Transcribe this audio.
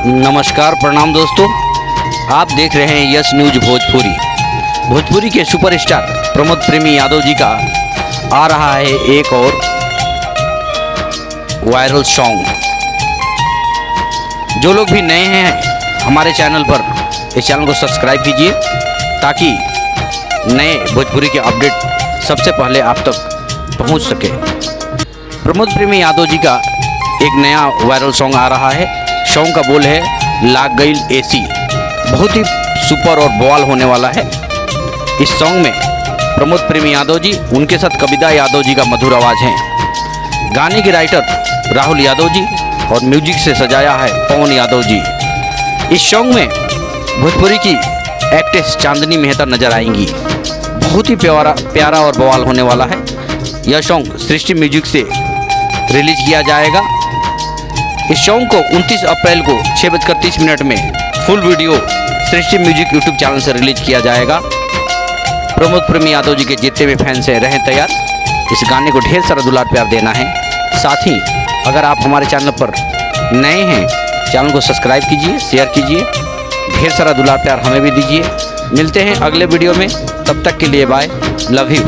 नमस्कार, प्रणाम दोस्तों। आप देख रहे हैं यस न्यूज भोजपुरी। भोजपुरी के सुपरस्टार प्रमोद प्रेमी यादव जी का आ रहा है एक और वायरल सॉन्ग। जो लोग भी नए हैं हमारे चैनल पर, इस चैनल को सब्सक्राइब कीजिए ताकि नए भोजपुरी के अपडेट सबसे पहले आप तक पहुंच सके। प्रमोद प्रेमी यादव जी का एक नया वायरल सॉन्ग आ रहा है। सॉन्ग का बोल है लाग गई एसी। बहुत ही सुपर और बवाल होने वाला है। इस सॉन्ग में प्रमोद प्रेमी यादव जी, उनके साथ कविता यादव जी का मधुर आवाज़ है। गाने के राइटर राहुल यादव जी और म्यूजिक से सजाया है पवन यादव जी। इस सॉन्ग में भोजपुरी की एक्ट्रेस चांदनी मेहता नजर आएंगी। बहुत ही प्यारा और बवाल होने वाला है। यह सॉन्ग सृष्टि म्यूजिक से रिलीज किया जाएगा। इस सॉन्ग को 29 अप्रैल को 6:30 में फुल वीडियो सृष्टि म्यूजिक यूट्यूब चैनल से रिलीज किया जाएगा। प्रमोद प्रेमी यादव जी के जितने भी फैंस हैं रहें तैयार। इस गाने को ढेर सारा दुलार प्यार देना है। साथ ही अगर आप हमारे चैनल पर नए हैं, चैनल को सब्सक्राइब कीजिए, शेयर कीजिए, ढेर सारा दुलार प्यार हमें भी दीजिए। मिलते हैं अगले वीडियो में, तब तक के लिए बाय, लव यू।